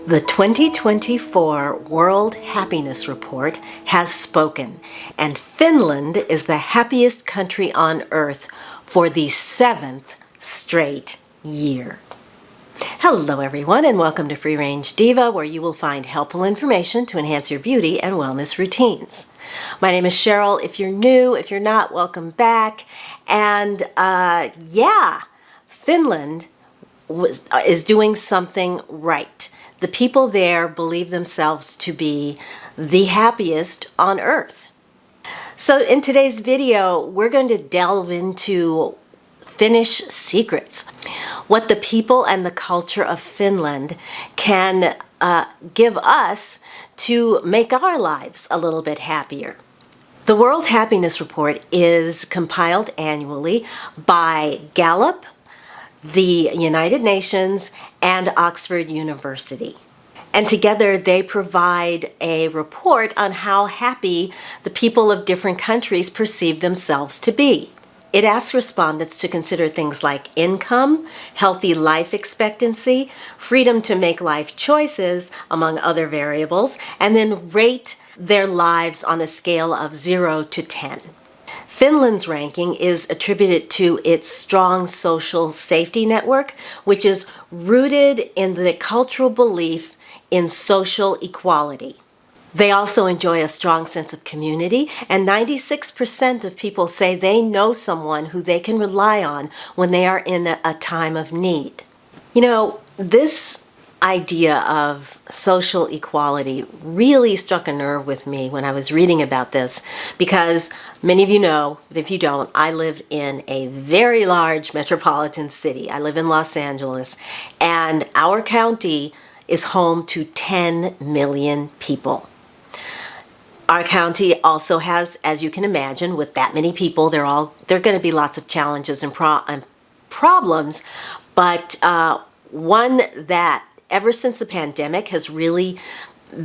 The 2024 World Happiness Report has spoken, and Finland is the happiest country on earth for the 7th straight year. Hello everyone, and welcome to Free Range Diva, where you will find helpful information to enhance your beauty and wellness routines. My name is Cheryl. If you're new, if you're not, welcome back. And Finland is doing something right. The people there believe themselves to be the happiest on earth. So in today's video, we're going to delve into Finnish secrets, what the people and the culture of Finland can give us to make our lives a little bit happier. The World Happiness Report is compiled annually by Gallup, the United Nations, and Oxford University. And together they provide a report on how happy the people of different countries perceive themselves to be. It asks respondents to consider things like income, healthy life expectancy, freedom to make life choices, among other variables, and then rate their lives on a scale of 0 to 10. Finland's ranking is attributed to its strong social safety network, which is rooted in the cultural belief in social equality. They also enjoy a strong sense of community, and 96% of people say they know someone who they can rely on when they are in a time of need. You know, this idea of social equality really struck a nerve with me when I was reading about this, because many of you know, but if you don't, I live in a very large metropolitan city. I live in Los Angeles, and our county is home to 10 million people. Our county also has, as you can imagine, with that many people, there are going to be lots of challenges and problems, but one that ever since the pandemic has really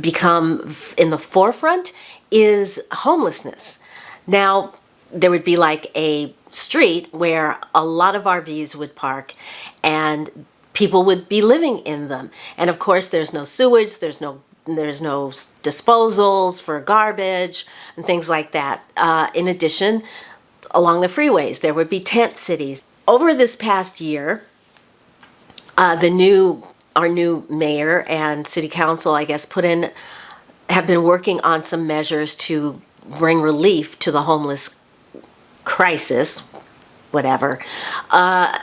become in the forefront is homelessness. Now, there would be like a street where a lot of RVs would park and people would be living in them. And of course, there's no sewage, there's no disposals for garbage and things like that. In addition, along the freeways, there would be tent cities. Over this past year, our new mayor and city council, I guess, have been working on some measures to bring relief to the homeless crisis, whatever. And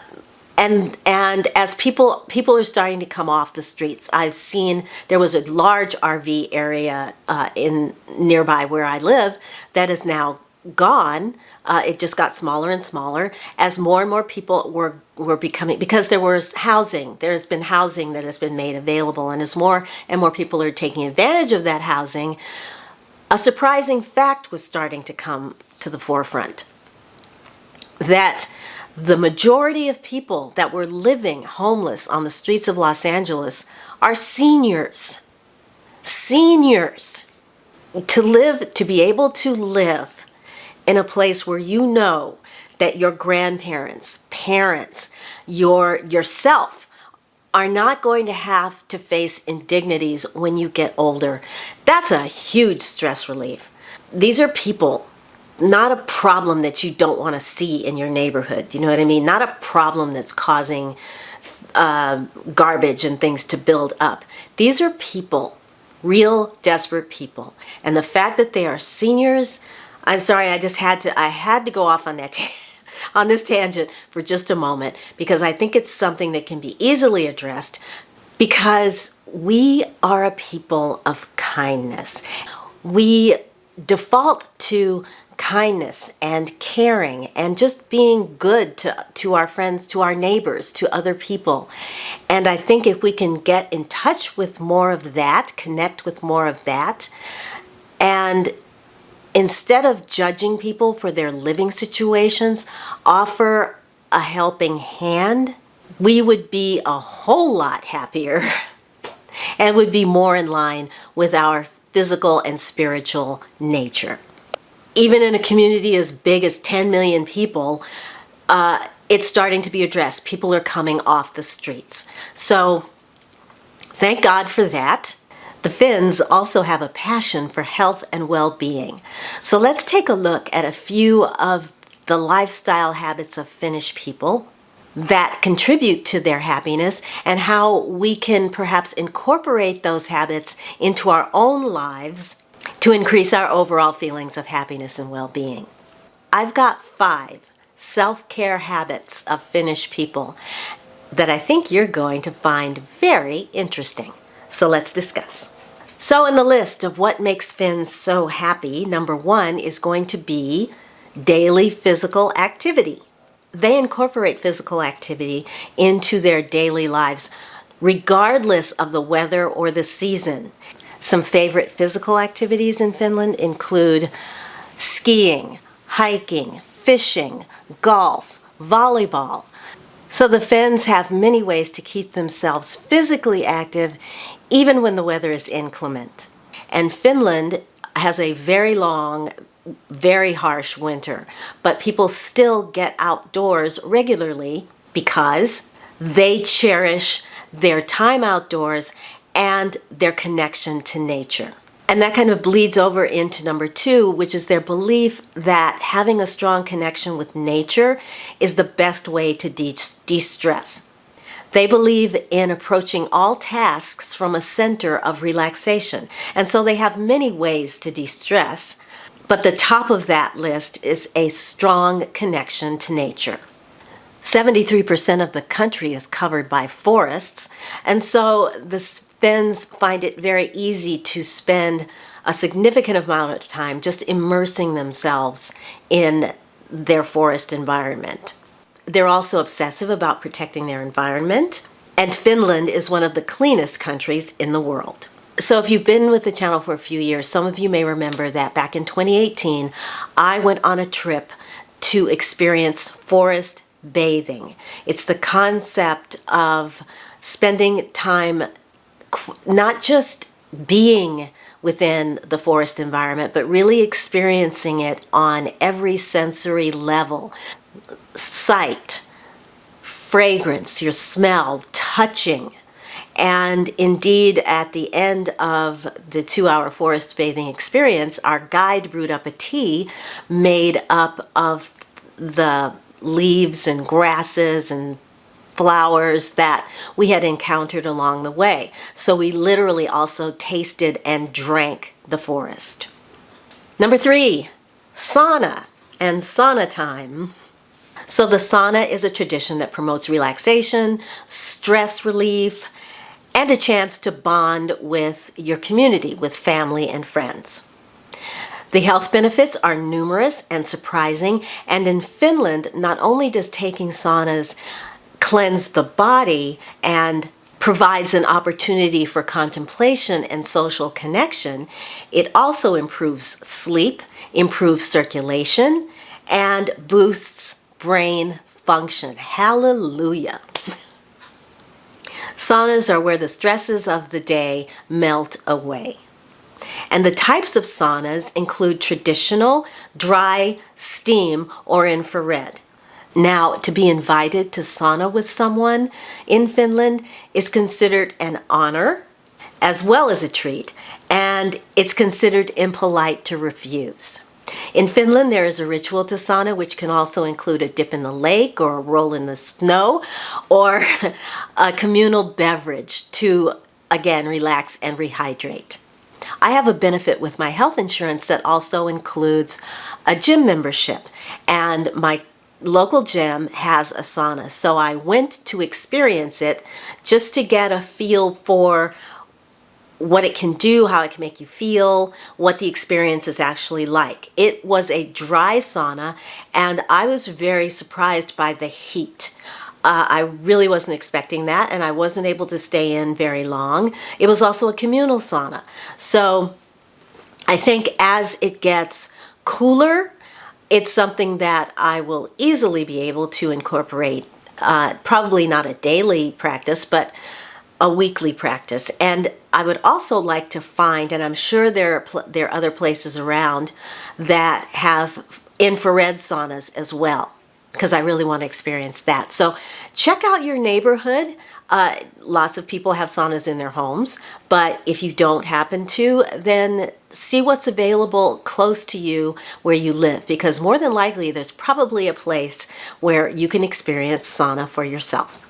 as people are starting to come off the streets, I've seen there was a large RV area in nearby where I live that is now gone. It just got smaller and smaller as more and more people were becoming, because there's been housing that has been made available, and as more and more people are taking advantage of that housing, a surprising fact was starting to come to the forefront, that the majority of people that were living homeless on the streets of Los Angeles are seniors. Seniors. To be able to live in a place where you know that your grandparents, parents, yourself are not going to have to face indignities when you get older. That's a huge stress relief. These are people, not a problem that you don't want to see in your neighborhood. You know what I mean? Not a problem that's causing garbage and things to build up. These are people, real desperate people. And the fact that they are seniors, I'm sorry, I had to go off on that on this tangent for just a moment, because I think it's something that can be easily addressed, because we are a people of kindness. We default to kindness and caring and just being good to our friends, to our neighbors, to other people. And I think if we can get in touch with more of that, connect with more of that, and instead of judging people for their living situations, offer a helping hand, we would be a whole lot happier and would be more in line with our physical and spiritual nature. Even in a community as big as 10 million people, it's starting to be addressed. People are coming off the streets. So Thank God for that. The Finns also have a passion for health and well-being. So let's take a look at a few of the lifestyle habits of Finnish people that contribute to their happiness and how we can perhaps incorporate those habits into our own lives to increase our overall feelings of happiness and well-being. I've got 5 self-care habits of Finnish people that I think you're going to find very interesting. So let's discuss. So in the list of what makes Finns so happy, number 1 is going to be daily physical activity. They incorporate physical activity into their daily lives, regardless of the weather or the season. Some favorite physical activities in Finland include skiing, hiking, fishing, golf, volleyball. So the Finns have many ways to keep themselves physically active even when the weather is inclement. And Finland has a very long, very harsh winter, but people still get outdoors regularly because they cherish their time outdoors and their connection to nature. And that kind of bleeds over into number 2, which is their belief that having a strong connection with nature is the best way to de-stress. They believe in approaching all tasks from a center of relaxation. And so they have many ways to de-stress, but the top of that list is a strong connection to nature. 73% of the country is covered by forests, and so the Finns find it very easy to spend a significant amount of time just immersing themselves in their forest environment. They're also obsessive about protecting their environment, and Finland is one of the cleanest countries in the world. So if you've been with the channel for a few years, some of you may remember that back in 2018, I went on a trip to experience forest bathing. It's the concept of spending time not just being within the forest environment, but really experiencing it on every sensory level. Sight, fragrance, your smell, touching. And indeed, at the end of the 2-hour forest bathing experience, our guide brewed up a tea made up of the leaves and grasses and flowers that we had encountered along the way. So we literally also tasted and drank the forest. Number 3, sauna and sauna time. So the sauna is a tradition that promotes relaxation, stress relief, and a chance to bond with your community, with family and friends. The health benefits are numerous and surprising, and in Finland, not only does taking saunas cleanse the body and provides an opportunity for contemplation and social connection, it also improves sleep, improves circulation, and boosts brain function. Hallelujah. Saunas are where the stresses of the day melt away. And the types of saunas include traditional, dry, steam, or infrared. Now, to be invited to sauna with someone in Finland is considered an honor as well as a treat, and it's considered impolite to refuse. In Finland, there is a ritual to sauna, which can also include a dip in the lake or a roll in the snow or a communal beverage to, again, relax and rehydrate. I have a benefit with my health insurance that also includes a gym membership, and my local gym has a sauna. So I went to experience it just to get a feel for what it can do, how it can make you feel, what the experience is actually like. It was a dry sauna, and I was very surprised by the heat. I really wasn't expecting that, and I wasn't able to stay in very long. It was also a communal sauna. So I think as it gets cooler, it's something that I will easily be able to incorporate, probably not a daily practice, but a weekly practice. And I would also like to find, and I'm sure there are other places around that have infrared saunas as well, because I really want to experience that. So check out your neighborhood. Lots of people have saunas in their homes, but if you don't happen to, then see what's available close to you where you live, because more than likely there's probably a place where you can experience sauna for yourself,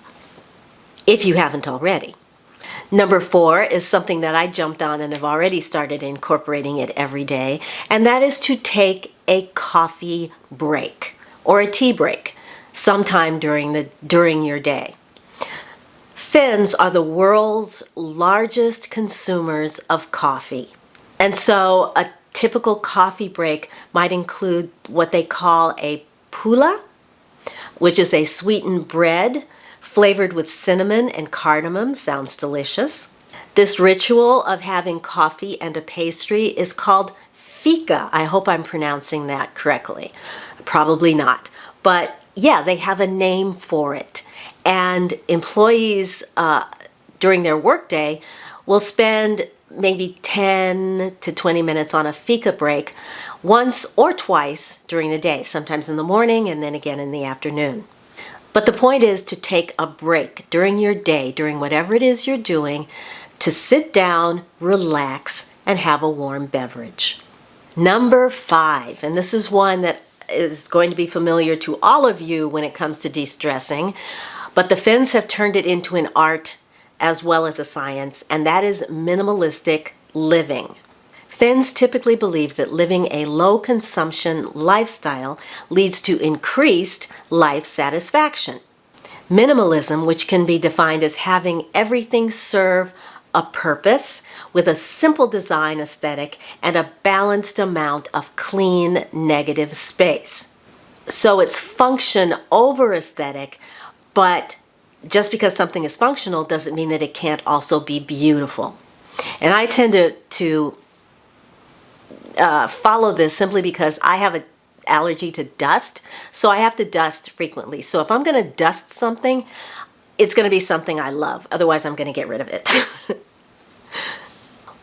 if you haven't already. Number 4 is something that I jumped on and have already started incorporating it every day, and that is to take a coffee break or a tea break sometime during your day. Finns are the world's largest consumers of coffee. And so a typical coffee break might include what they call a pulla, which is a sweetened bread flavored with cinnamon and cardamom. Sounds delicious. This ritual of having coffee and a pastry is called Fika. I hope I'm pronouncing that correctly. Probably not. But yeah, they have a name for it. And employees during their workday will spend maybe 10 to 20 minutes on a Fika break once or twice during the day, sometimes in the morning and then again in the afternoon. But the point is to take a break during your day, during whatever it is you're doing, to sit down, relax, and have a warm beverage. Number 5, and this is one that is going to be familiar to all of you when it comes to de-stressing, but the Finns have turned it into an art as well as a science, and that is minimalistic living. Finns typically believe that living a low-consumption lifestyle leads to increased life satisfaction. Minimalism, which can be defined as having everything serve a purpose with a simple design aesthetic and a balanced amount of clean, negative space. So it's function over aesthetic, but just because something is functional doesn't mean that it can't also be beautiful. And I tend to follow this simply because I have an allergy to dust, so I have to dust frequently. So if I'm going to dust something, it's going to be something I love. Otherwise, I'm going to get rid of it.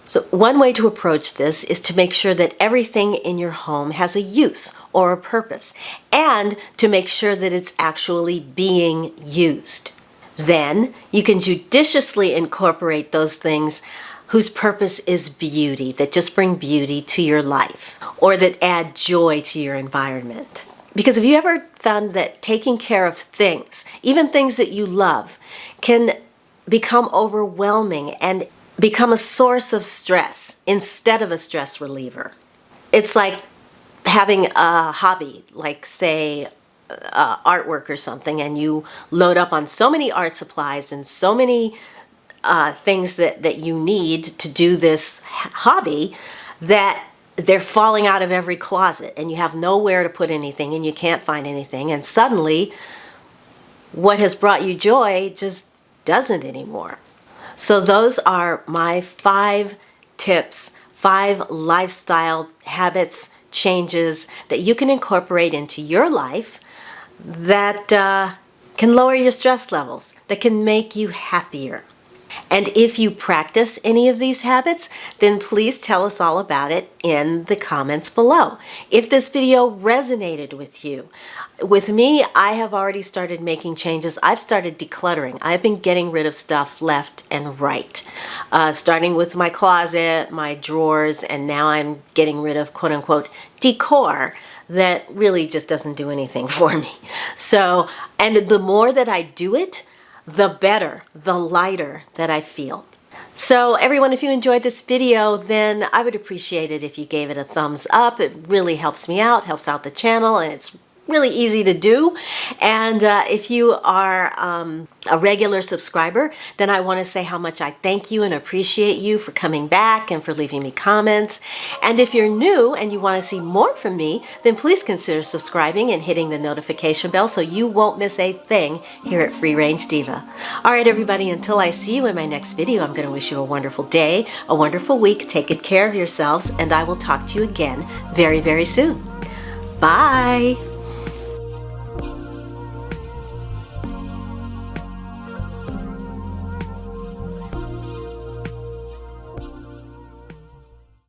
So one way to approach this is to make sure that everything in your home has a use or a purpose, and to make sure that it's actually being used. Then you can judiciously incorporate those things whose purpose is beauty, that just bring beauty to your life, or that add joy to your environment. Because have you ever found that taking care of things, even things that you love, can become overwhelming and become a source of stress instead of a stress reliever? It's like having a hobby, like say artwork or something, and you load up on so many art supplies and so many things that you need to do this hobby that they're falling out of every closet, and you have nowhere to put anything and you can't find anything, and suddenly what has brought you joy just doesn't anymore. So those are my 5 tips, 5 lifestyle habits, changes that you can incorporate into your life that can lower your stress levels, that can make you happier. And if you practice any of these habits, then please tell us all about it in the comments below. If this video resonated with you, with me, I have already started making changes. I've started decluttering. I've been getting rid of stuff left and right, starting with my closet, my drawers, and now I'm getting rid of quote-unquote decor that really just doesn't do anything for me. So, and the more that I do it, the better, the lighter that I feel. So everyone, if you enjoyed this video, then I would appreciate it if you gave it a thumbs up. It really helps me out, helps out the channel, and it's really easy to do. And if you are a regular subscriber, then I want to say how much I thank you and appreciate you for coming back and for leaving me comments. And if you're new and you want to see more from me, then please consider subscribing and hitting the notification bell so you won't miss a thing here at Free Range Diva. All right, everybody, until I see you in my next video, I'm going to wish you a wonderful day, a wonderful week. Take good care of yourselves, and I will talk to you again very, very soon. Bye.